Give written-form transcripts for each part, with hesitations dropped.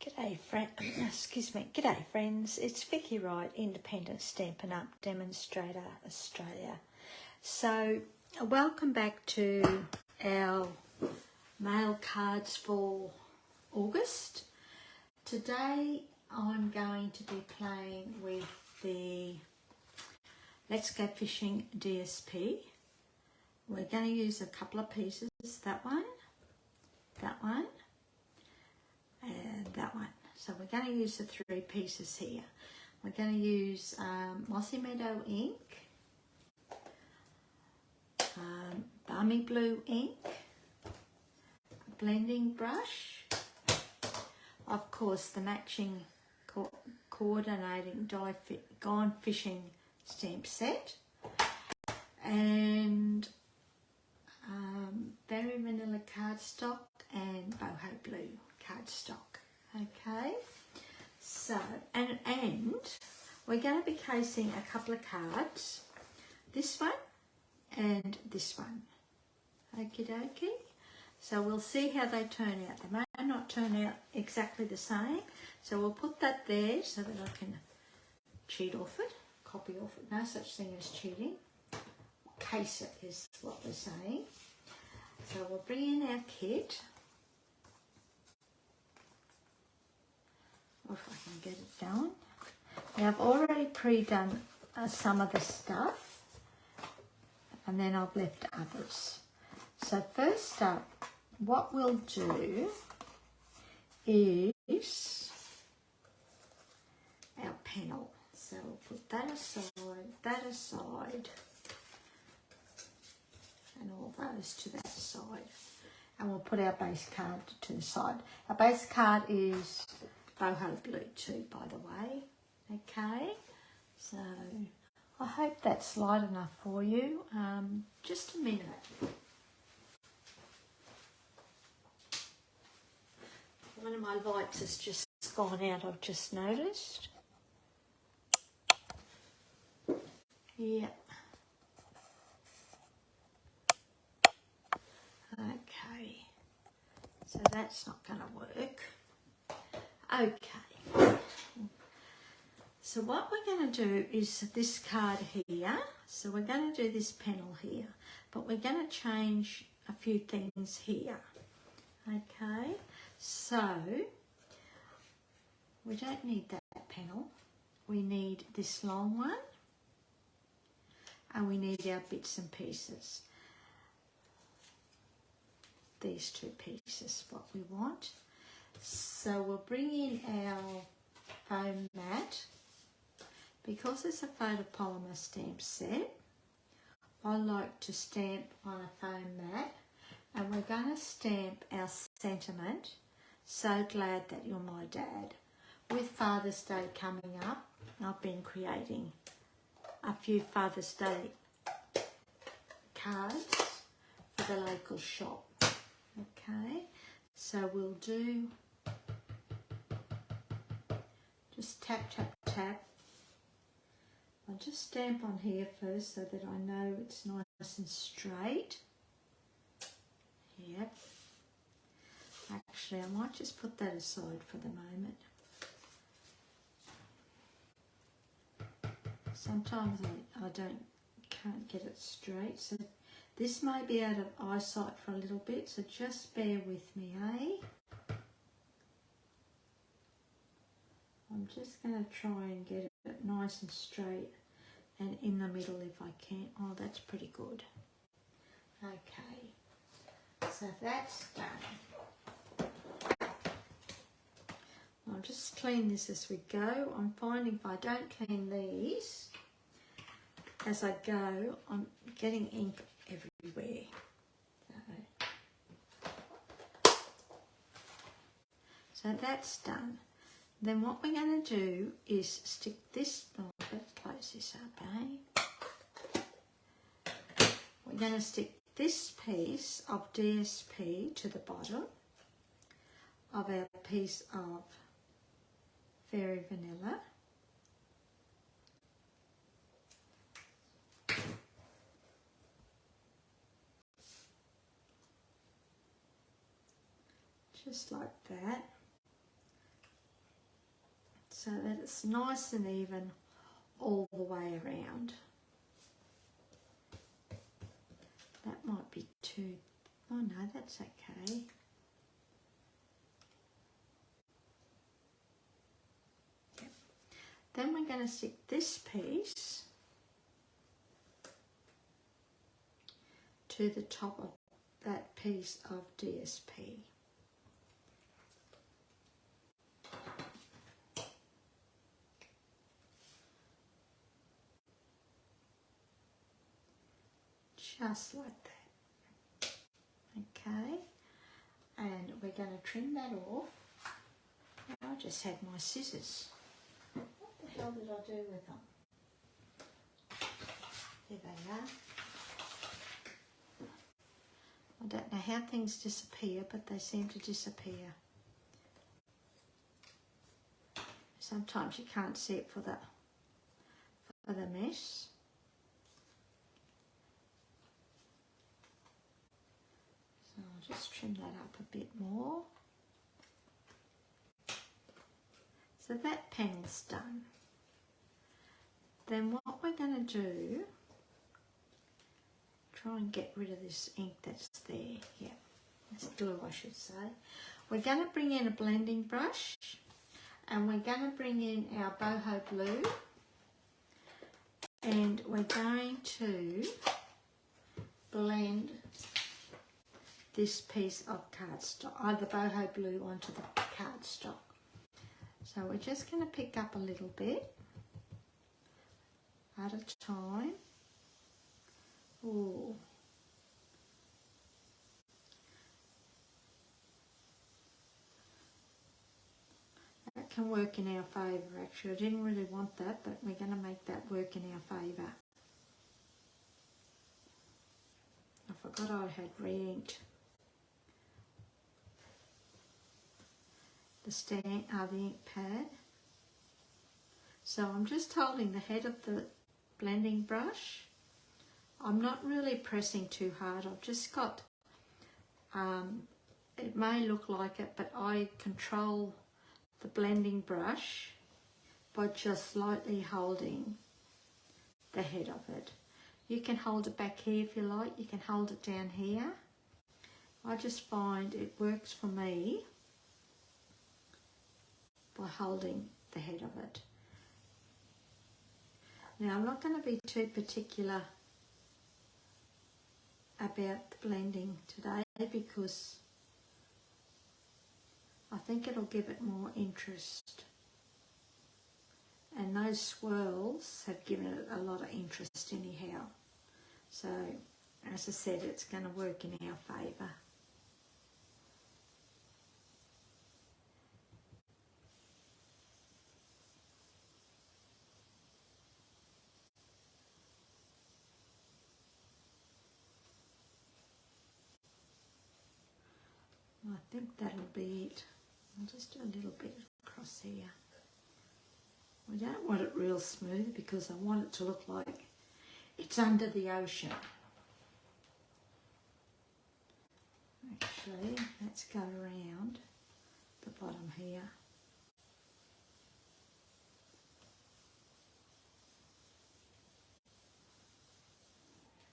G'day G'day friends, it's vickywright, Independent Stampin' Up Demonstrator Australia. So welcome back to our mail cards for August. Today I'm going to be playing with the Let's Go Fishing DSP. We're going to use a couple of pieces, that one, and that one. So we're going to use the three pieces here. We're going to use Mossy Meadow ink, Balmy Blue ink, a blending brush, of course the matching coordinating Gone Fishing stamp set, and Very Vanilla cardstock and Boho Blue cardstock. Okay, so and we're going to be casing a couple of cards, this one and this one. Okie dokie. So we'll see how they turn out. They may not turn out exactly the same, so we'll put that there so that I can cheat off it, copy off it. No such thing as cheating. Case it is what we're saying. So we'll bring in our kit. If I can get it going. Now I've already pre-done some of the stuff, and then I've left others. So first up, what we'll do is our panel. So we'll put that aside, and all those to that side. And we'll put our base card to the side. Our base card is Boho Blue too, by the way. Okay, so I hope that's light enough for you. Just a minute. One of my lights has just gone out, I've just noticed. Yeah. Okay, so that's not going to work. Okay, so what we're going to do is this card here. So we're going to do this panel here, but we're going to change a few things here. Okay, so we don't need that panel. We need this long one, and we need our bits and pieces. These two pieces, what we want. So we'll bring in our foam mat. Because it's a photopolymer stamp set, I like to stamp on a foam mat, and we're going to stamp our sentiment, "So glad that you're my dad." With Father's Day coming up, I've been creating a few Father's Day cards for the local shop. Okay, so we'll do just tap, tap, tap. I'll just stamp on here first so that I know it's nice and straight. Yep. Actually, I might just put that aside for the moment. Sometimes I can't get it straight, so this may be out of eyesight for a little bit, so just bear with me, eh? I'm just going to try and get it nice and straight and in the middle if I can. Oh, that's pretty good. Okay, so that's done. I'll just clean this as we go. I'm finding if I don't clean these as I go, I'm getting ink everywhere. So that's done. Then what we're going to do is stick this, let's close this up, eh? We're going to stick this piece of DSP to the bottom of our piece of Very Vanilla. Just like that. so that it's nice and even all the way around. That might be too, oh no, that's okay. Yep. Then we're going to stick this piece to the top of that piece of DSP. Just like that. Okay, and we're going to trim that off. I just had my scissors. What the hell did I do with them? There they are. I don't know how things disappear, but they seem to disappear. Sometimes you can't see it for the mesh. So I'll just trim that up a bit more. So that panel's done. Then what we're going to do, try and get rid of this ink that's there. Yeah, it's glue I should say. We're going to bring in a blending brush and we're going to bring in our Boho blue and we're going to blend this piece of cardstock, the Boho blue onto the cardstock. So we're just going to pick up a little bit at a time. Ooh. That can work in our favour actually. I didn't really want that, but we're going to make that work in our favour. I forgot I had re-inked the ink pad. So I'm just holding the head of the blending brush. I'm not really pressing too hard. I've just got, it may look like it, but I control the blending brush by just slightly holding the head of it. You can hold it back here if you like. You can hold it down here. I just find it works for me by holding the head of it. Now I'm not going to be too particular about the blending today because I think it'll give it more interest, and those swirls have given it a lot of interest anyhow. So as I said, it's going to work in our favour. I think that'll be it. I'll just do a little bit across here. We don't want it real smooth because I want it to look like it's under the ocean. Actually, let's go around the bottom here.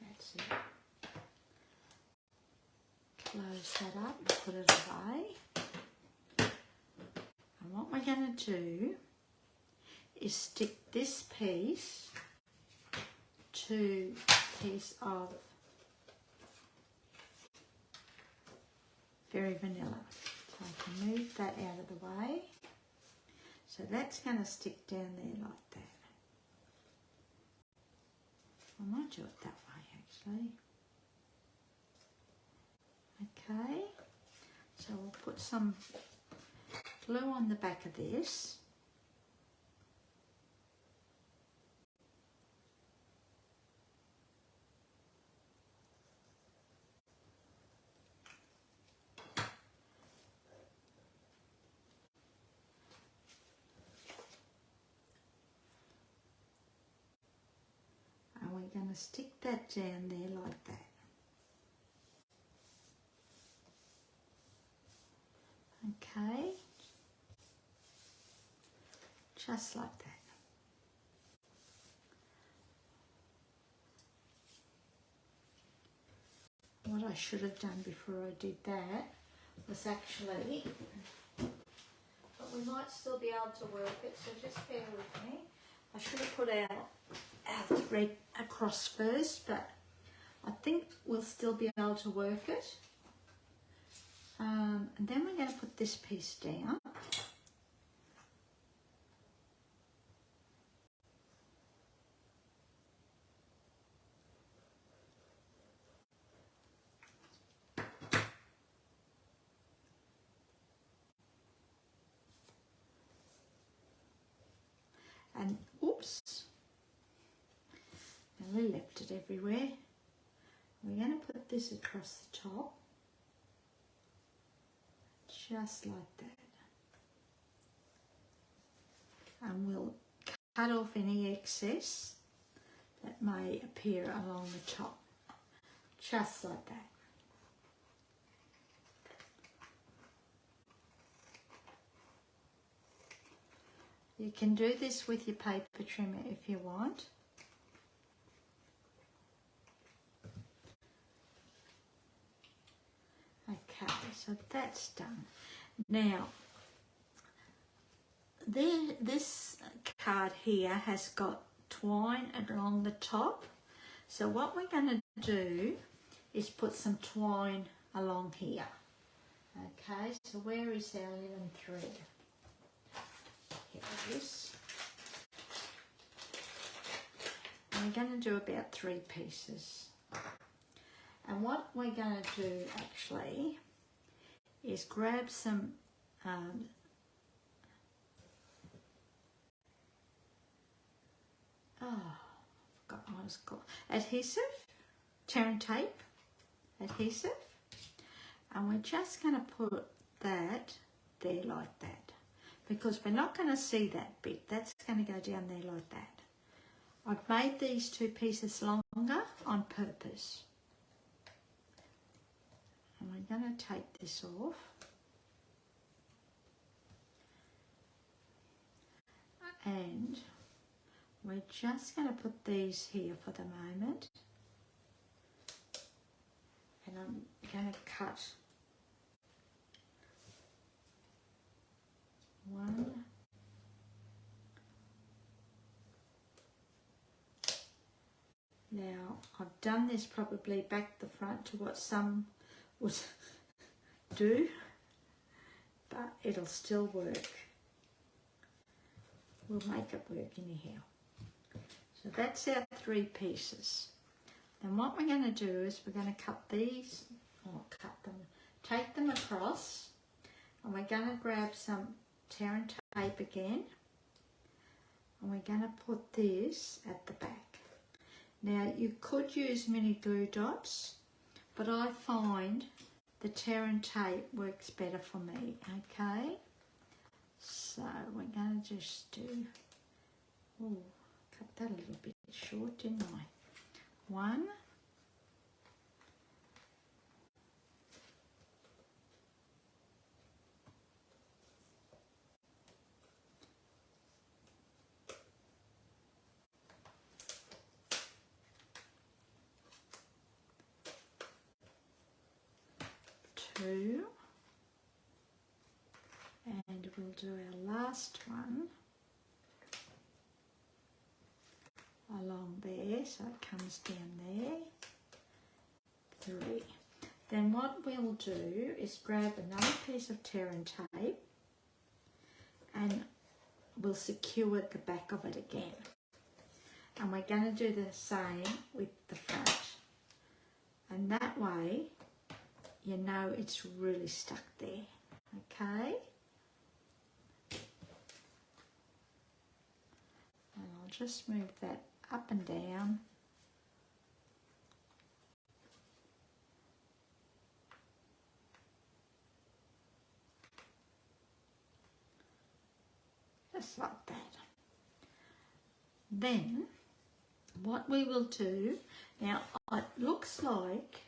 That's it. Close that up and put it away. And what we're going to do is stick this piece to a piece of Very Vanilla. So I can move that out of the way. So that's going to stick down there like that. I might do it that way actually. Okay, so we'll put some glue on the back of this. And we're going to stick that down there like that. Okay, just like that. What I should have done before I did that was actually, but we might still be able to work it, so just bear with me. I should have put our thread across first, but I think we'll still be able to work it. And then we're going to put this piece down. And oops, I left it everywhere. We're going to put this across the top, just like that. And we'll cut off any excess that may appear along the top, just like that. You can do this with your paper trimmer if you want. Okay, so that's done. Now, this card here has got twine along the top. So what we're going to do is put some twine along here. Okay, so where is our linen thread? Here it is. And we're going to do about 3 pieces. And what we're going to do actually is grab some I forgot what it's called. Adhesive, tear and tape, adhesive. And we're just going to put that there like that, because we're not going to see that bit. That's going to go down there like that. I've made these 2 pieces longer on purpose. And we're going to take this off. And we're just going to put these here for the moment. And I'm going to cut 1. Now, I've done this probably back the front to what some would do, but it'll still work. We'll make it work anyhow. So that's our 3 pieces. Then what we're going to do is we're going to cut these, or take them across, and we're going to grab some tear and tape again, and we're going to put this at the back. Now you could use mini glue dots, but I find the tear and tape works better for me, okay? So we're going to just do, cut that a little bit short, didn't I? 1. 2, and we'll do our last one along there, so it comes down there. 3. Then what we'll do is grab another piece of tear and tape, and we'll secure the back of it again. And we're going to do the same with the front, and that way you know it's really stuck there, okay? And I'll just move that up and down. Just like that. Then what we will do, now it looks like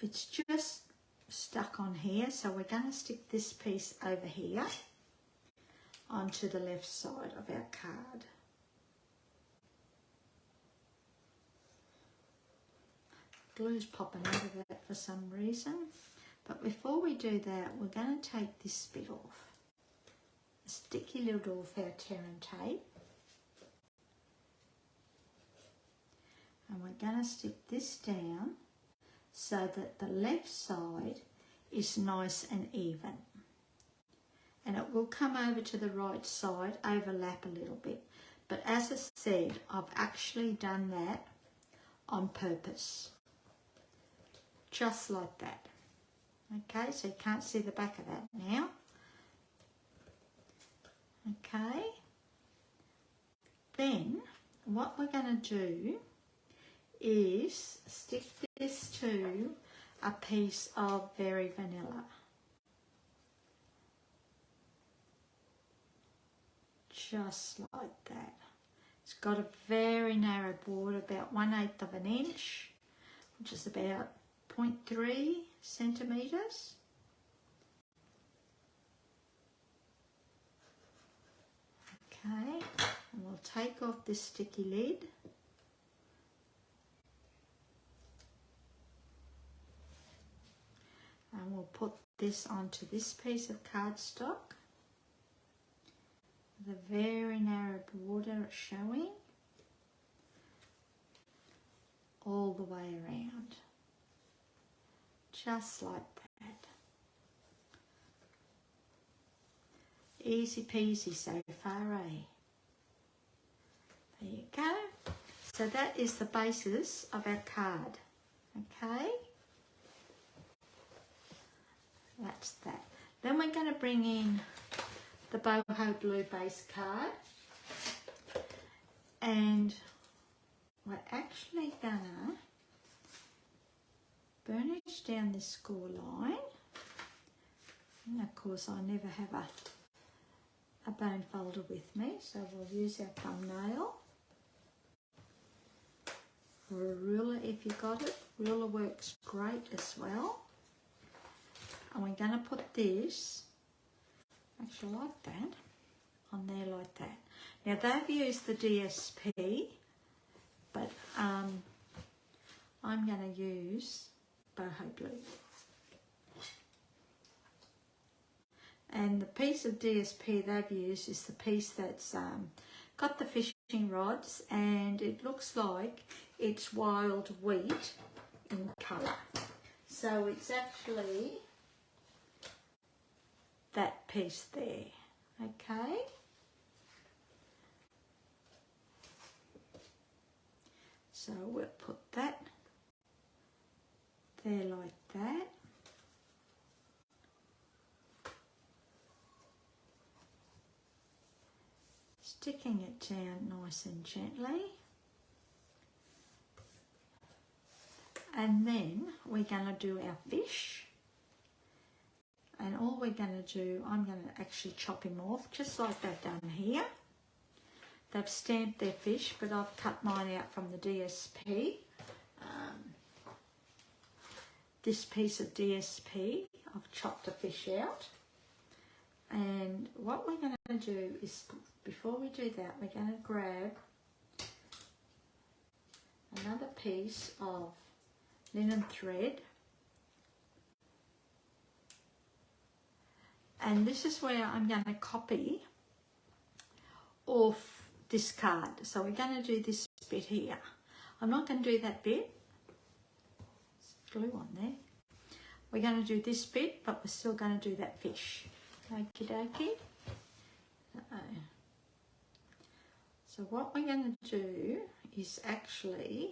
it's just stuck on here, so we're going to stick this piece over here, onto the left side of our card. Glue's popping out of that for some reason. But before we do that, we're going to take this bit off. A sticky little off our tear and tape. And we're going to stick this down so that the left side is nice and even. And it will come over to the right side, overlap a little bit. But as I said, I've actually done that on purpose. Just like that. Okay, so you can't see the back of that now. Okay. Then what we're going to do is stick this to a piece of Very Vanilla. Just like that. It's got a very narrow border, about 1/8 of an inch, which is about 0.3 centimetres. Okay, and we'll take off this sticky lid. And we'll put this onto this piece of cardstock. The very narrow border showing all the way around. Just like that. Easy peasy so far, eh? There you go. So that is the basis of our card. Okay? That's that. Then we're going to bring in the Boho blue base card. And we're actually going to burnish down this score line. And of course I never have a bone folder with me, so we'll use our thumbnail. Or a ruler if you got it. Ruler works great as well. And we're going to put this, actually like that, on there like that. Now they've used the DSP, but I'm going to use Boho blue. And the piece of DSP they've used is the piece that's got the fishing rods, and it looks like it's wild wheat in colour. So it's actually that piece there, okay? So we'll put that there like that. Sticking it down nice and gently. And then we're going to do our fish. And all we're going to do, I'm going to actually chop him off, just like they've done here. They've stamped their fish, but I've cut mine out from the DSP. This piece of DSP, I've chopped the fish out. And what we're going to do is, before we do that, we're going to grab another piece of linen thread. And this is where I'm going to copy off this card. So we're going to do this bit here. I'm not going to do that bit. There's glue on there. We're going to do this bit, but we're still going to do that fish. Okie dokie. So what we're going to do is actually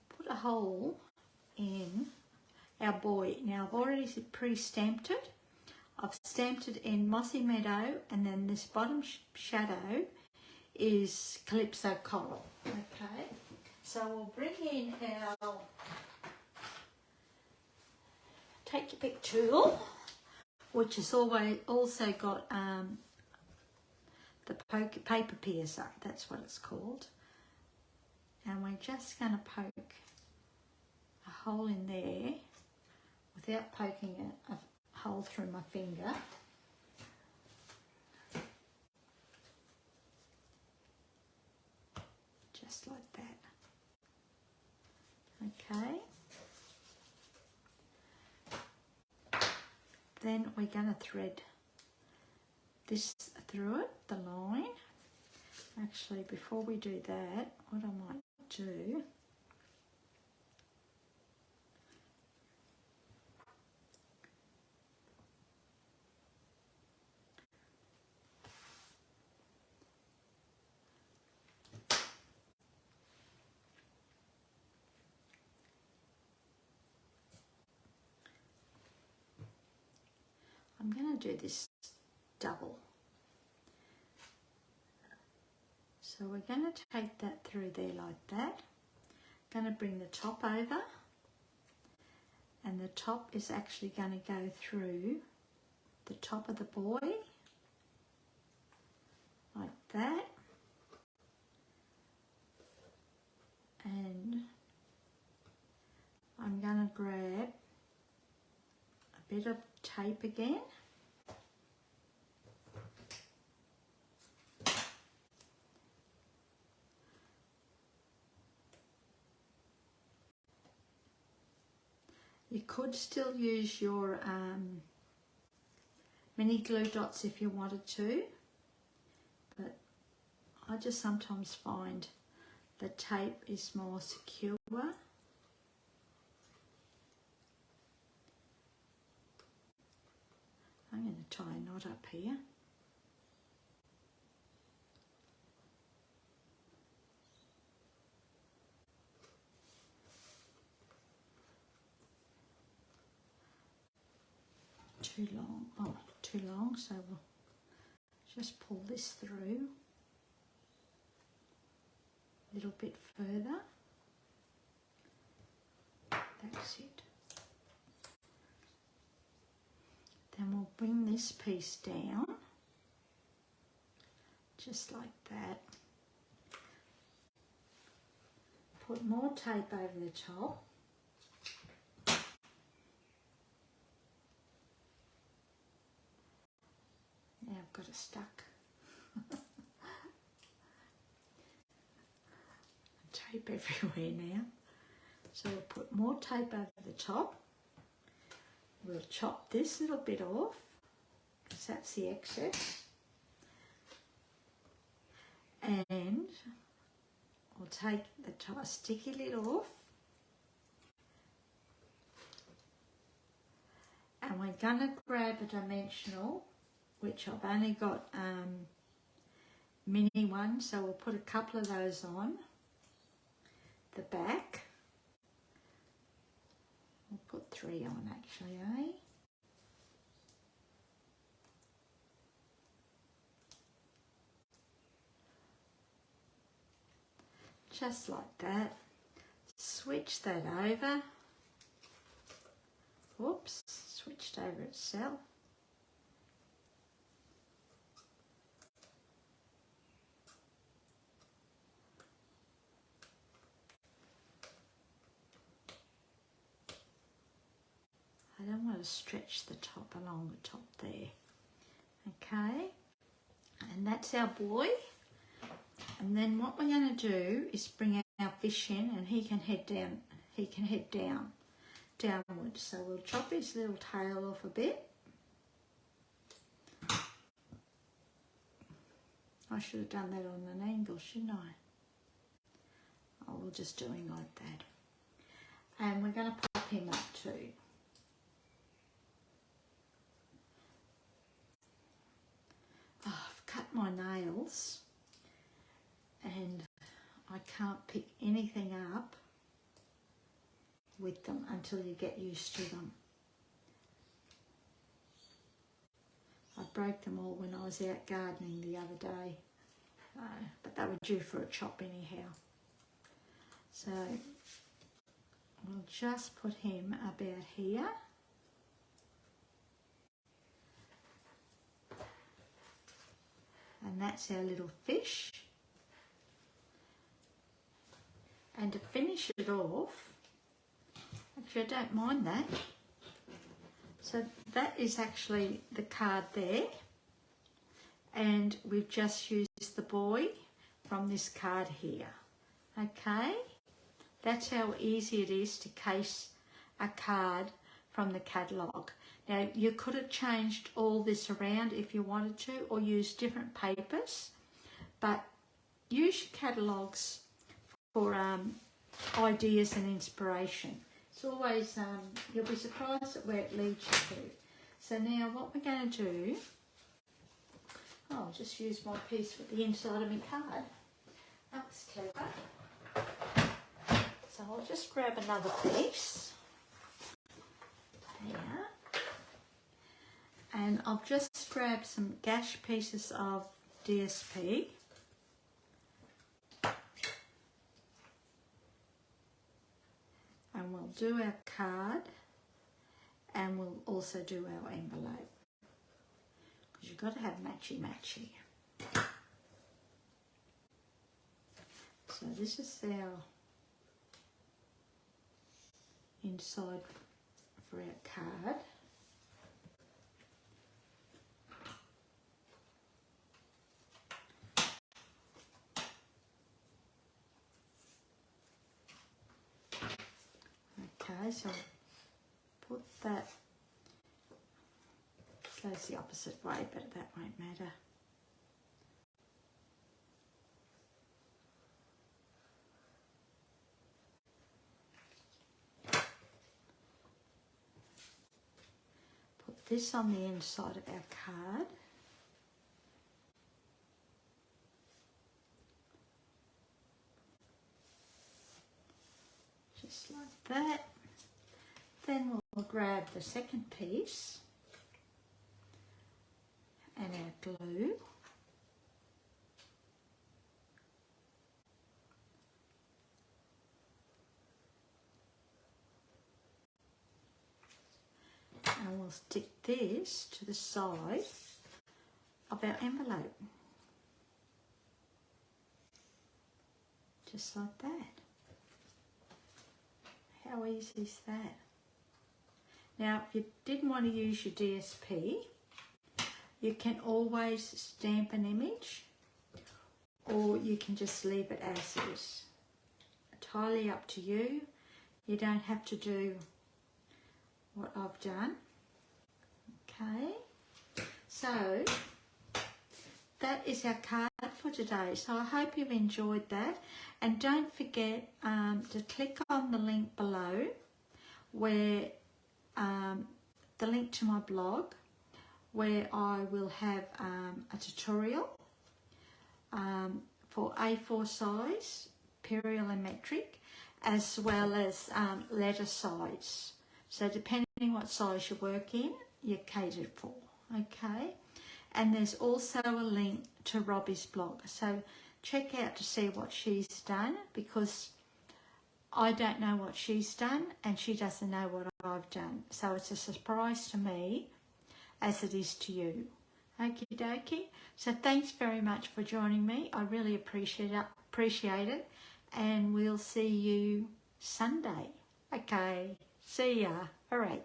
put a hole in our boy. Now I've already pre-stamped it. I've stamped it in Mossy Meadow, and then this bottom shadow is Calypso Coral. Okay, so we'll bring in our, take your pick tool, which has also got the paper piercer, that's what it's called. And we're just going to poke a hole in there without poking a hole through my finger. then we're going to thread this through it, the line. Actually, before we do that, what I might do, I'm going to do this double. So we're going to take that through there like that. Going to bring the top over, and the top is actually going to go through the top of the boy like that. And I'm going to grab a bit of tape again. You could still use your mini glue dots if you wanted to, but I just sometimes find the tape is more secure. I'm going to tie a knot up here. Too long, so we'll just pull this through a little bit further. That's it. Then we'll bring this piece down, just like that. Put more tape over the top. Now I've got it stuck. Tape everywhere now. So we'll put more tape over the top. We'll chop this little bit off, because that's the excess. And we'll take the sticky lid off. And we're going to grab a dimensional, which I've only got mini ones, so we'll put a couple of those on the back. We'll put 3 on actually, eh? Just like that. Switch that over. Whoops, switched over itself. I don't want to stretch the top along the top there. Okay, and that's our boy. And then what we're going to do is bring our fish in, and he can head down. He can head downwards. So we'll chop his little tail off a bit. I should have done that on an angle, shouldn't I? Oh, we're just doing like that. And we're going to pop him up too. Oh, I've cut my nails and I can't pick anything up with them until you get used to them. I broke them all when I was out gardening the other day, but they were due for a chop anyhow. So we'll just put him about here. And that's our little fish. And to finish it off, actually I don't mind that. So that is actually the card there. And we've just used the boy from this card here. Okay? That's how easy it is to case a card from the catalogue. Now you could have changed all this around if you wanted to, or use different papers, but use your catalogues for ideas and inspiration. It's always, you'll be surprised at where it leads you to. So now what we're going to do, I'll just use my piece for the inside of my card. That was clever. So I'll just grab another piece here. And I'll just grab some gash pieces of DSP. And we'll do our card, and we'll also do our envelope, because you've got to have matchy. So this is our inside for our card. Okay, so put that, goes the opposite way, but that won't matter. Put this on the inside of our card. Just like that. Then we'll grab the second piece and our glue. And we'll stick this to the side of our envelope. Just like that. How easy is that? Now, if you didn't want to use your DSP, you can always stamp an image, or you can just leave it as is. Entirely up to you. You don't have to do what I've done. Okay, so that is our card for today. So I hope you've enjoyed that, and don't forget to click on the link below, where the link to my blog, where I will have a tutorial for A4 size, imperial and metric, as well as letter size. So depending what size you work in, you're catered for, okay? And there's also a link to Robbie's blog. So check out to see what she's done, because I don't know what she's done and she doesn't know what I've done. So it's a surprise to me as it is to you. Okie dokie. So thanks very much for joining me. I really appreciate it. And we'll see you Sunday. Okay. See ya. All right.